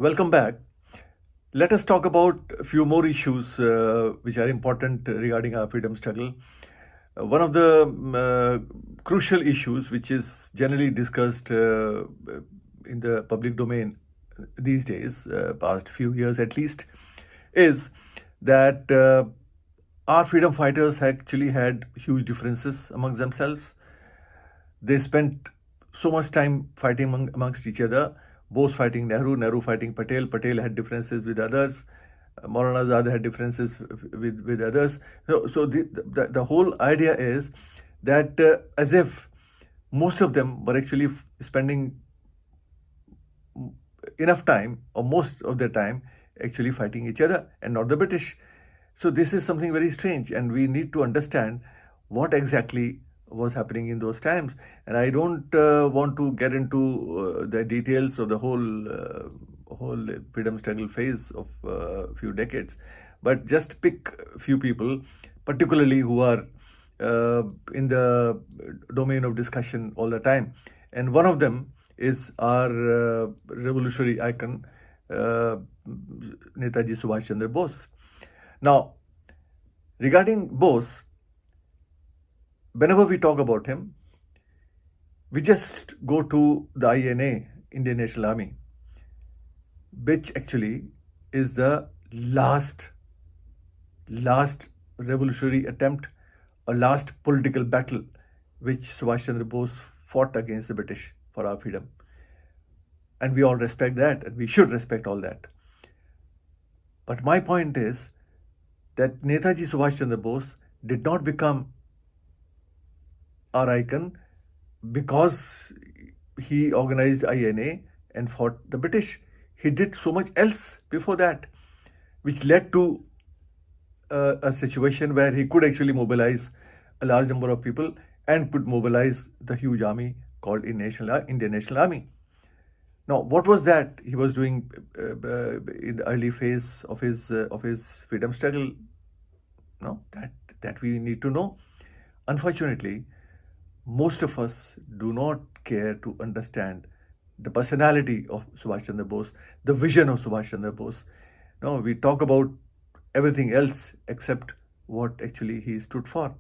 Welcome back. Let us talk about a few more issues which are important regarding our freedom struggle. One of the crucial issues which is generally discussed in the public domain these days, past few years at least, is that our freedom fighters actually had huge differences amongst themselves. They spent so much time fighting amongst each other, Bose fighting Nehru, Nehru fighting Patel, Patel had differences with others, Maulana Azad had differences with others. So the whole idea is that as if most of them were actually spending enough time or most of their time actually fighting each other and not the British. So this is something very strange, and we need to understand what exactly was happening in those times. And I don't want to get into the details of the whole freedom struggle phase of a few decades, but just pick a few people, particularly who are in the domain of discussion all the time. And one of them is our revolutionary icon, Netaji Subhash Chandra Bose. Now, regarding Bose, whenever we talk about him, we just go to the INA, Indian National Army, which actually is the last revolutionary attempt, a last political battle which Subhash Chandra Bose fought against the British for our freedom. And we all respect that, and we should respect all that. But my point is that Netaji Subhash Chandra Bose did not become our icon because he organized INA and fought the British. He did so much else before that, which led to a situation where he could actually mobilize a large number of people and could mobilize the huge army called Indian National Army. Now, what was that he was doing in the early phase of his freedom struggle? No, that we need to know. Unfortunately, most of us do not care to understand the personality of Subhash Chandra Bose, the vision of Subhash Chandra Bose. No, we talk about everything else except what actually he stood for.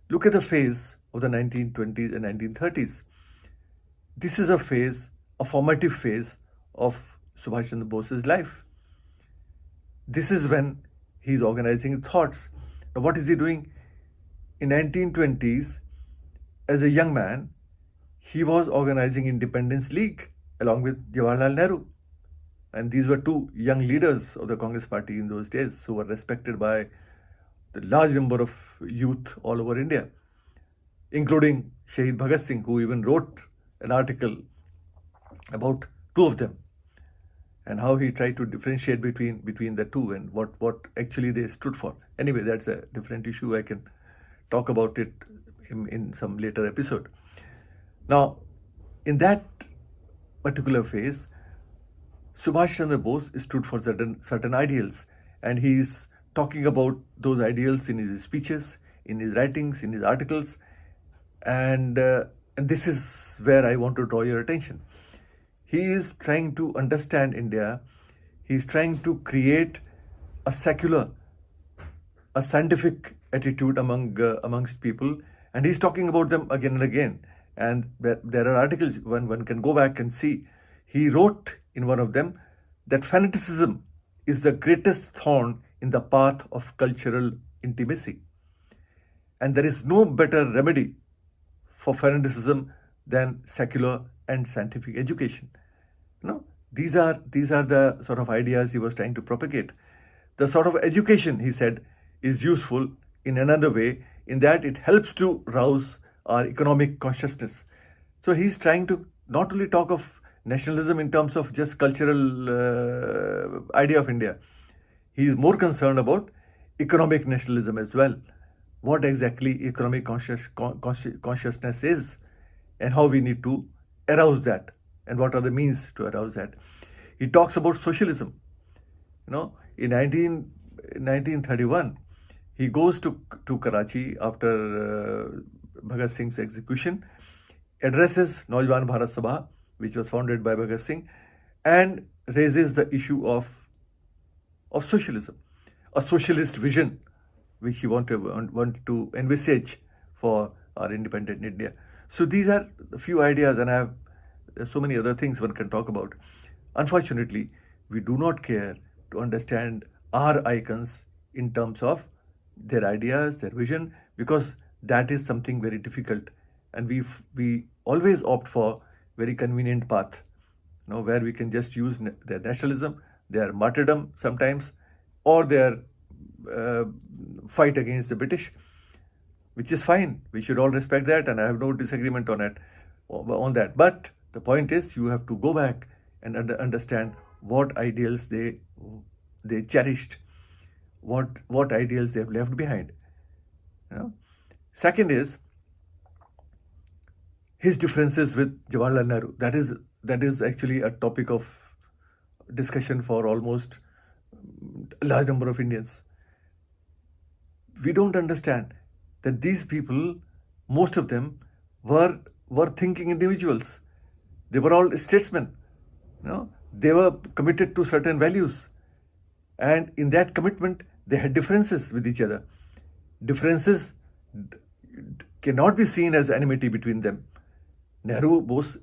Look at the phase of the 1920s and 1930s. This is a formative phase of Subhash Chandra Bose's life. This is when he's organizing thoughts. Now, what is he doing? In 1920s, as a young man, he was organizing Independence League along with Jawaharlal Nehru. And these were two young leaders of the Congress party in those days who were respected by the large number of youth all over India, including Shahid Bhagat Singh, who even wrote an article about two of them and how he tried to differentiate between the two and what actually they stood for. Anyway, that's a different issue. I can talk about it in some later episode. Now, in that particular phase, Subhash Chandra Bose stood for certain ideals, and he's talking about those ideals in his speeches, in his writings, in his articles, and this is where I want to draw your attention. He is trying to understand India. He's trying to create a secular, a scientific attitude amongst people, and he's talking about them again and again. And there are articles one can go back and see. He wrote in one of them that fanaticism is the greatest thorn in the path of cultural intimacy. And there is no better remedy for fanaticism than secular and scientific education. No, these are the sort of ideas he was trying to propagate. The sort of education, he said, is useful in another way, in that it helps to rouse our economic consciousness. So he's trying to not only talk of nationalism in terms of just cultural idea of India. He is more concerned about economic nationalism as well. What exactly economic consciousness is, and how we need to arouse that, and what are the means to arouse that. He talks about socialism. In 1931, he goes to Karachi after Bhagat Singh's execution, addresses Naujawan Bharat Sabha, which was founded by Bhagat Singh, and raises the issue of socialism, a socialist vision which he want to envisage for our independent India. So these are a few ideas, and there's so many other things one can talk about. Unfortunately, we do not care to understand our icons in terms of their ideas, their vision, because that is something very difficult, and we always opt for very convenient path, where we can just use their nationalism, their martyrdom sometimes, or their fight against the British, which is fine. We should all respect that, and I have no disagreement on that. But the point is, you have to go back and understand what ideals they cherished, what ideals they have left behind. Second is his differences with Jawaharlal Nehru. That is actually a topic of discussion for almost a large number of Indians. We don't understand that these people, most of them, were thinking individuals. They were all statesmen. They were committed to certain values, and in that commitment, they had differences with each other. Differences cannot be seen as enmity between them. Nehru, Bose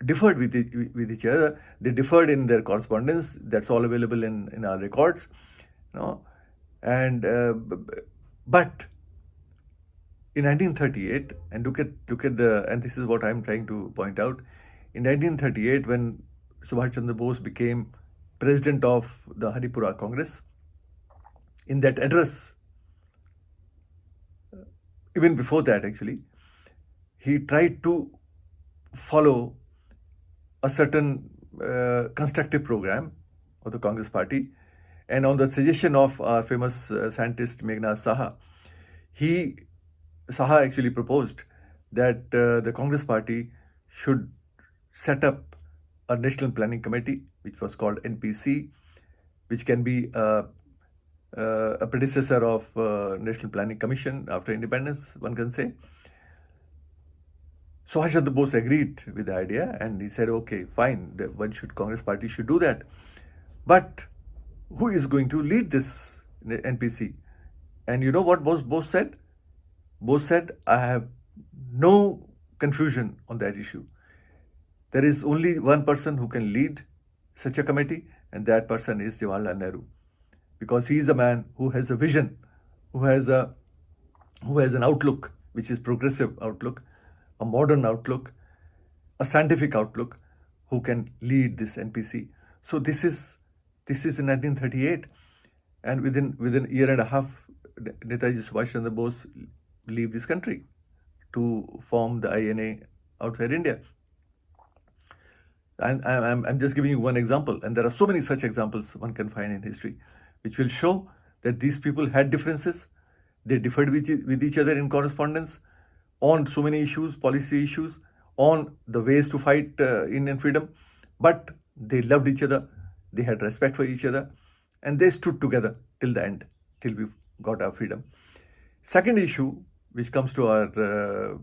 differed with each other. They differed in their correspondence. That's all available in our records. And but in 1938, and look at and this is what I'm trying to point out. In 1938, when Subhash Chandra Bose became president of the Haripura Congress, in that address, even before that actually, he tried to follow a certain constructive program of the Congress Party, and on the suggestion of our famous scientist Meghnad Saha, Saha actually proposed that the Congress Party should set up a National Planning Committee, which was called NPC, which can be a predecessor of National Planning Commission after independence, one can say. Subhash Chandra Bose agreed with the idea, and he said, okay, fine, Congress Party should do that. But who is going to lead this NPC? And you know what Bose said? Bose said, I have no confusion on that issue. There is only one person who can lead such a committee, and that person is Jawaharlal Nehru, because he is a man who has a vision, who has an outlook which is progressive outlook, a modern outlook, a scientific outlook, who can lead this NPC. So this is in 1938, and within a year and a half, Netaji Subhash Chandra Bose leave this country to form the INA outside India. And I'm just giving you one example, and there are so many such examples one can find in history, which will show that these people had differences. They differed with each other in correspondence on so many issues, policy issues, on the ways to fight Indian freedom, but they loved each other, they had respect for each other, and they stood together till the end, till we got our freedom. Second issue, which comes to our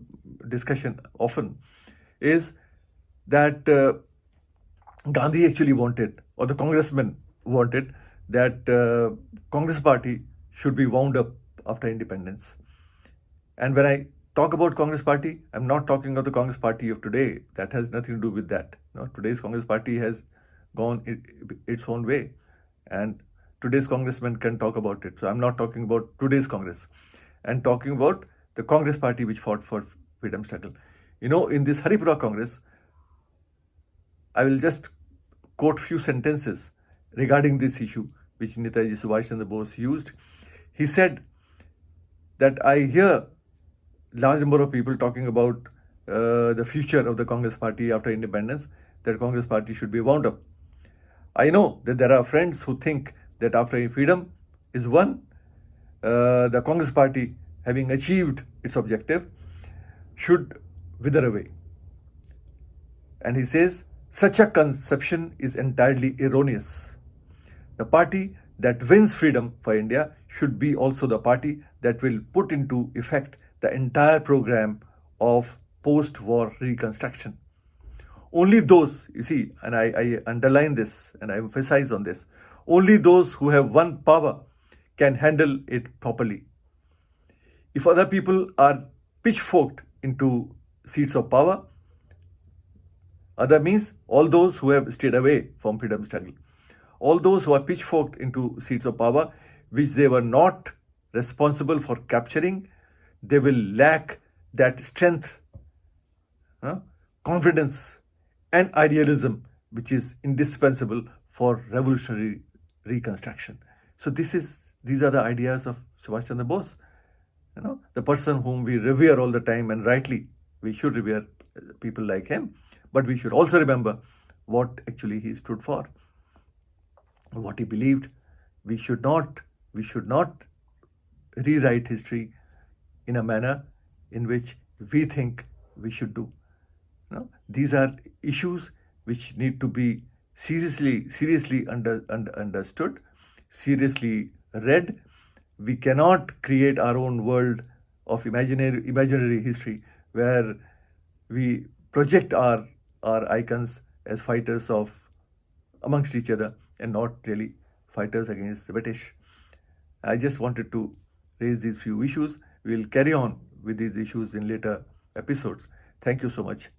discussion often, is that Gandhi actually wanted, or the congressmen wanted, that Congress Party should be wound up after independence. And when I talk about Congress Party, I'm not talking of the Congress Party of today. That has nothing to do with that. Today's Congress Party has gone its own way, and today's congressmen can talk about it. So I'm not talking about today's Congress. I'm talking about the Congress Party which fought for freedom struggle. In this Haripura Congress, I will just quote few sentences regarding this issue which Netaji Subhash Chandra Bose used. He said that I hear large number of people talking about the future of the Congress Party after independence, that Congress Party should be wound up. I know that there are friends who think that after freedom is won, the Congress Party, having achieved its objective, should wither away. And he says, such a conception is entirely erroneous. The party that wins freedom for India should be also the party that will put into effect the entire program of post-war reconstruction. Only those, you see, and I underline this and I emphasize on this, only those who have won power can handle it properly. If other people are pitchforked into seats of power, other means all those who have stayed away from freedom struggle, all those who are pitchforked into seats of power which they were not responsible for capturing, they will lack that strength, confidence, and idealism which is indispensable for revolutionary reconstruction. So these are the ideas of Subhash Chandra Bose. The person whom we revere all the time, and rightly we should revere people like him, but we should also remember what actually he stood for, what he believed. We should not rewrite history in a manner in which we think we should do. These are issues which need to be seriously understood, seriously read. We cannot create our own world of imaginary history where we project our icons as fighters of amongst each other and not really fighters against the British. I just wanted to raise these few issues. We'll carry on with these issues in later episodes. Thank you so much.